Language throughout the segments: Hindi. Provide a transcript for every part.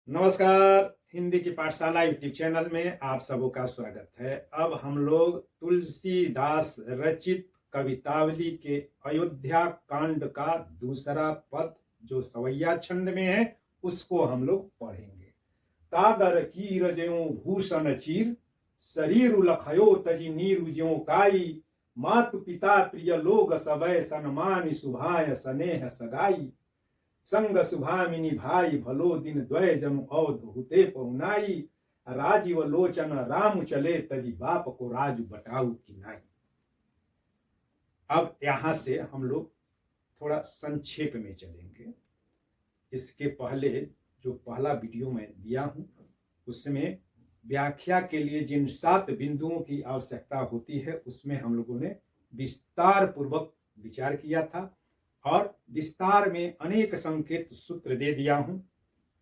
नमस्कार। हिंदी की पाठशाला यूट्यूब चैनल में आप सबों का स्वागत है। अब हम लोग तुलसीदास रचित कवितावली के अयोध्या कांड का दूसरा पद जो सवैया छंद में है उसको हम लोग पढ़ेंगे। कागर कीर ज्यों भूषण चीर, शरीर लखयो तजी नीरु ज्यों काई, मातु पिता प्रिय लोग सबय सन्मान सुभाय स्नेह सगाई, संग सुभामिनी भाई भलो दिन द्वय जनु अवध हुते पहुनाई, राजीव लोचन राम चले तजी बाप को राजू बटाऊ की नाई। अब यहां से हम लोग थोड़ा संक्षेप में चलेंगे। इसके पहले जो पहला वीडियो मैं दिया हूं उसमें व्याख्या के लिए जिन 7 बिंदुओं की आवश्यकता होती है उसमें हम लोगों ने विस्तार पूर्वक विचार किया था और विस्तार में अनेक संकेत सूत्र दे दिया हूं।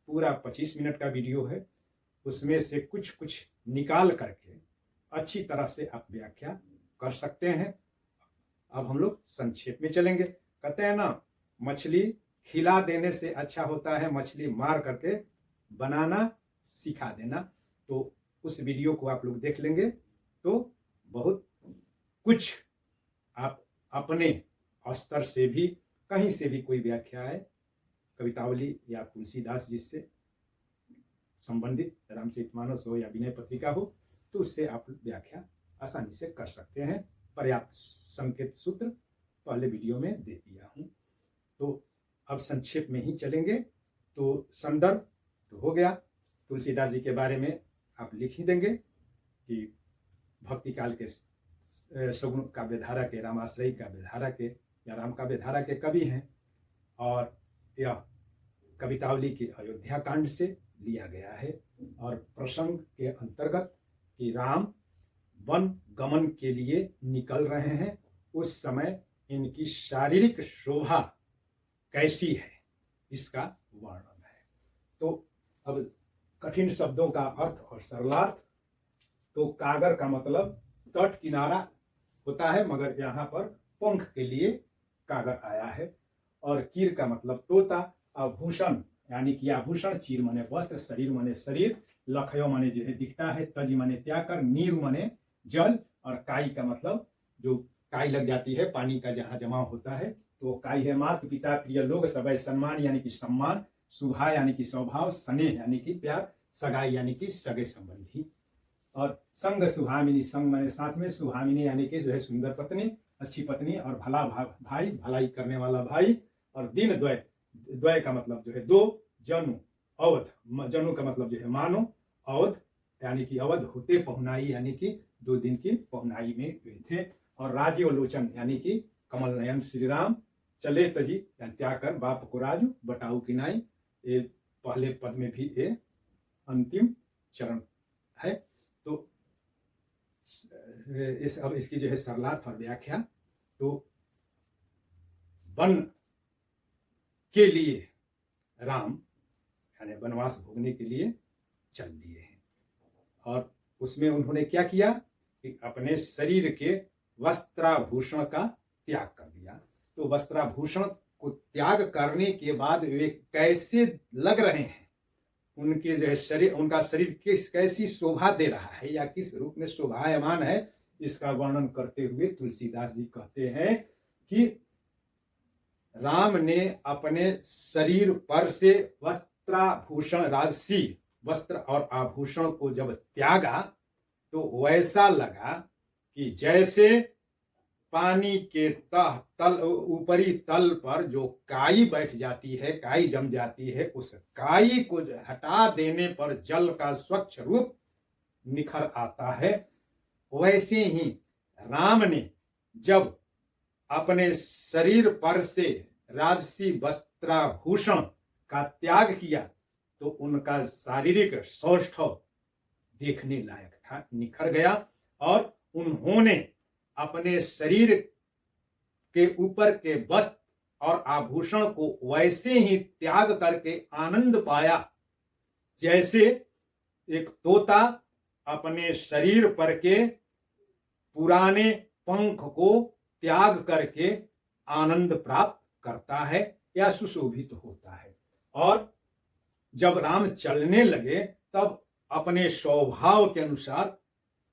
पूरा 25 मिनट का वीडियो है, उसमें से कुछ कुछ निकाल करके अच्छी तरह से आप व्याख्या कर सकते हैं। अब हम लोग संक्षेप में चलेंगे। कहते हैं ना, मछली खिला देने से अच्छा होता है मछली मार करके बनाना सिखा देना। तो उस वीडियो को आप लोग देख लेंगे तो बहुत कुछ आप अपने स्तर से भी कहीं से भी कोई व्याख्या है कवितावली या तुलसीदास जी से संबंधित रामचरितमानस हो या विनय पत्रिका हो तो उससे आप व्याख्या आसानी से कर सकते हैं। पर्याप्त संकेत सूत्र पहले वीडियो में दे दिया हूं। तो अब संक्षेप में ही चलेंगे। तो संदर्भ तो हो गया, तुलसीदास जी के बारे में आप लिख ही देंगे कि भक्ति काल के सगुण काव्यधारा के, रामाश्रयी काव्यधारा के या राम काव्यधारा के कवि हैं और यह कवितावली के अयोध्या कांड से लिया गया है। और प्रसंग के अंतर्गत कि राम वन गमन के लिए निकल रहे हैं, उस समय इनकी शारीरिक शोभा कैसी है इसका वर्णन है। तो अब कठिन शब्दों का अर्थ और सरलार्थ। तो कागर का मतलब तट किनारा होता है, मगर यहाँ पर पंख के लिए कागर आया है। और कीर का मतलब तोता। आभूषण यानी कि आभूषण, चीर माने वस्त्र, शरीर माने शरीर, लखयो माने जो है दिखता है, तज माने त्याग कर, नीर माने जल, और काई का मतलब जो काई लग जाती है पानी का जहाँ जमा होता है तो काई है। मातु पिता प्रिय लोग सबय सन्मान यानी कि सम्मान, सुभा यानी कि स्वभाव, स्नेह यानी कि प्यार, सगाई यानी कि सगे संबंधी, और संग सुहामिनी, संग माने साथ में, सुहामिनी यानी कि जो है सुंदर पत्नी, अच्छी पत्नी, और भला भाई, भलाई करने वाला भाई, और दिन द्वय, द्वय का मतलब जो है दो, जनु अवध, जनु का मतलब जो है मानो, अवध यानी कि अवध होते पहुनाई यानी कि 2 दिन की पहुनाई में हुए थे, और राजीव लोचन यानी कि कमल नयन श्री राम, चले तजी यानी त्याग कर, बाप को राजू बटाऊ की नाई। ये पहले पद में भी ये अंतिम चरण है। तो अब इसकी जो है सरलार्थ और व्याख्या। तो वन के लिए राम यानी वनवास भोगने के लिए चल दिए हैं, और उसमें उन्होंने क्या किया कि अपने शरीर के वस्त्राभूषण का त्याग कर दिया। तो वस्त्राभूषण को त्याग करने के बाद वे कैसे लग रहे हैं, उनके जो है शरीर, उनका शरीर कैसी शोभा दे रहा है या किस रूप में शोभायमान है, इसका वर्णन करते हुए तुलसीदास जी कहते हैं कि राम ने अपने शरीर पर से वस्त्राभूषण, राजसी वस्त्र और आभूषण को जब त्यागा तो वैसा लगा कि जैसे पानी के तल ऊपरी तल पर जो काई बैठ जाती है, काई जम जाती है, उस काई को हटा देने पर जल का स्वच्छ रूप निखर आता है। वैसे ही राम ने जब अपने शरीर पर से राजसी वस्त्राभूषण का त्याग किया तो उनका शारीरिक सौष्ठव देखने लायक था, निखर गया, और उन्होंने अपने शरीर के ऊपर के वस्त्र और आभूषण को वैसे ही त्याग करके आनंद पाया जैसे एक तोता अपने शरीर पर के पुराने पंख को त्याग करके आनंद प्राप्त करता है या सुशोभित होता है। और जब राम चलने लगे तब अपने स्वभाव के अनुसार,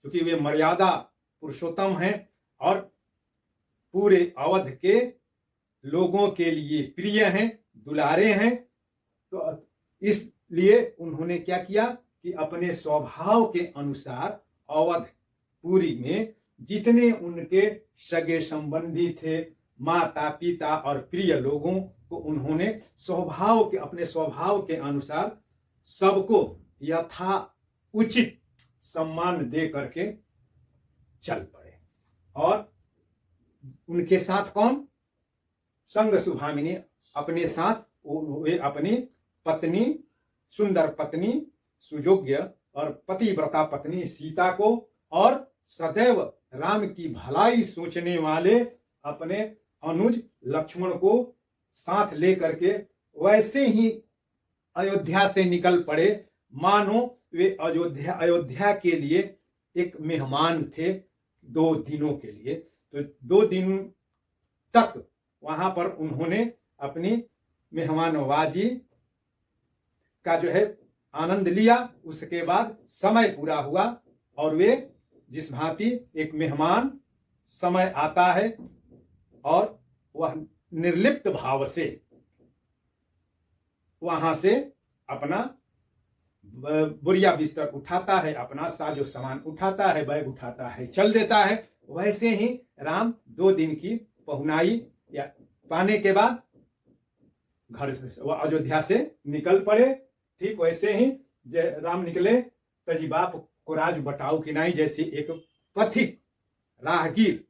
क्योंकि वे मर्यादा पुरुषोत्तम हैं और पूरे अवध के लोगों के लिए प्रिय हैं, दुलारे हैं, तो इसलिए उन्होंने क्या किया कि अपने स्वभाव के अनुसार अवधपुरी में जितने उनके सगे संबंधी थे, माता पिता और प्रिय लोगों को उन्होंने अपने स्वभाव के अनुसार सबको यथा उचित सम्मान दे करके चल पड़े। और उनके साथ कौन? संग सुभामिनी, अपने साथ वे अपनी पत्नी, सुंदर पत्नी, सुयोग्य और पतिव्रता पत्नी सीता को और सदैव राम की भलाई सोचने वाले अपने अनुज लक्ष्मण को साथ लेकर के वैसे ही अयोध्या से निकल पड़े मानो वे अयोध्या के लिए एक मेहमान थे 2 दिनों के लिए। तो 2 दिन तक वहां पर उन्होंने अपनी मेहमानवाजी का जो है आनंद लिया। उसके बाद समय पूरा हुआ और वे जिस भांति एक मेहमान समय आता है और वह निर्लिप्त भाव से वहां से अपना बुरिया बिस्तर उठाता है, अपना साजो सामान उठाता है, बैग उठाता है, चल देता है, वैसे ही राम 2 दिन की पहुनाई या पाने के बाद घर से अयोध्या से निकल पड़े। ठीक वैसे ही राम निकले तजी बाप को राज बटाऊ कि नहीं, जैसे एक पथिक राहगीर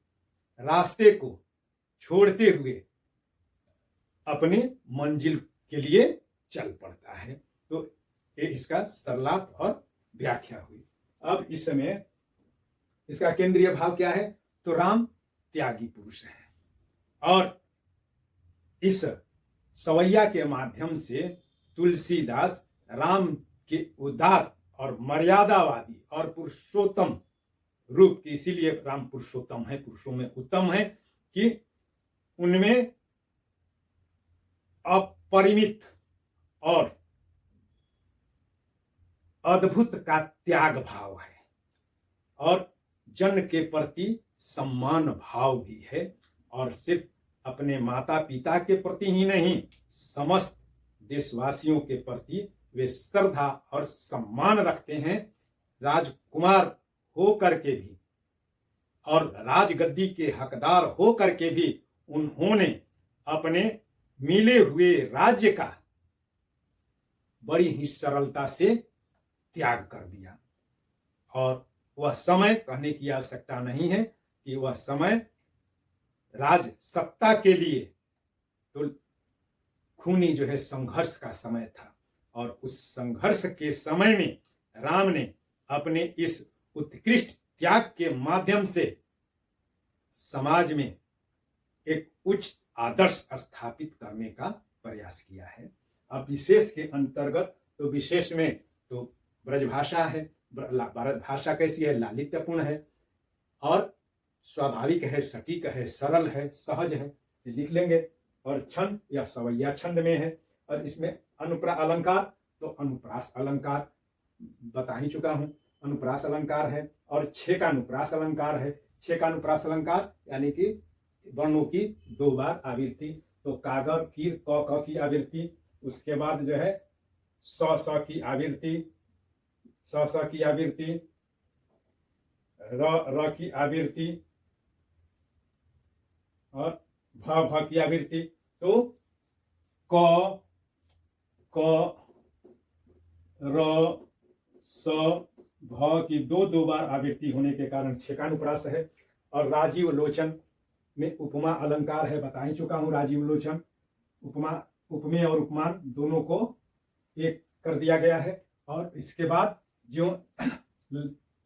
रास्ते को छोड़ते हुए अपनी मंजिल के लिए चल पड़ता है। तो ये इसका सरलार्थ और व्याख्या हुई। अब इस समय इसका केंद्रीय भाव क्या है? तो राम त्यागी पुरुष है और इस सवैया के माध्यम से तुलसीदास राम के उदार और मर्यादावादी और पुरुषोत्तम रूप की, इसीलिए राम पुरुषोत्तम है, पुरुषों में उत्तम है, कि उनमें अपरिमित और अद्भुत का त्याग भाव है और जन के प्रति सम्मान भाव भी है। और सिर्फ अपने माता पिता के प्रति ही नहीं, समस्त देशवासियों के प्रति वे श्रद्धा और सम्मान रखते हैं। राजकुमार हो करके भी और राजगद्दी के हकदार हो करके भी उन्होंने अपने मिले हुए राज्य का बड़ी ही सरलता से त्याग कर दिया। और वह समय कहने की आवश्यकता नहीं है कि वह समय राज सत्ता के लिए तो खूनी जो है संघर्ष का समय था और उस संघर्ष के समय में राम ने अपने इस उत्कृष्ट त्याग के माध्यम से समाज में एक उच्च आदर्श स्थापित करने का प्रयास किया है। अब विशेष के अंतर्गत तो विशेष में तो ब्रजभाषा है। भारत भाषा कैसी है? लालित्यपूर्ण है और स्वाभाविक है, सटीक है, सरल है, सहज है, लिख लेंगे। और छंद या सवैया छंद में है और इसमें अनुप्रास अलंकार, तो अनुप्रास अलंकार बता ही चुका हूं, अनुप्रास अलंकार है और 6 का अनुप्रास अलंकार है। 6 का अनुप्रास अलंकार यानी कि वर्णों की 2 बार आवृत्ति, तो कागर कीर क की आवृत्ति, उसके बाद जो है स की आवृत्ति, स की आवृत्ति, र की आवृत्ति और भ की आवृत्ति। तो क र स भ की 2 बार आवृत्ति होने के कारण 6 का अनुप्रास है। और राजीव लोचन में उपमा अलंकार है, बता ही चुका हूं। राजीव लोचन उपमा, उपमेय और उपमान दोनों को एक कर दिया गया है। और इसके बाद ज्यों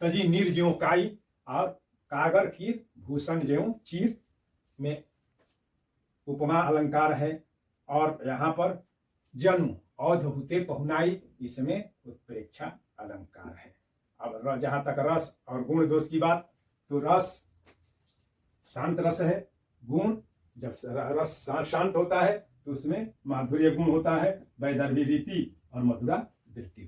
तजी नीर ज्यों काई और कागर कीर भूषण ज्यों चीर में उपमा अलंकार है। और यहाँ पर जन्म औध हुते पहुनाई, इसमें उत्प्रेक्षा अलंकार है। अब जहां तक रस और गुण दोष की बात, तो रस शांत रस है, गुण जब रस शांत होता है तो उसमें माधुर्य गुण होता है, वैदर्भी रीति और मधुरा वृत्ति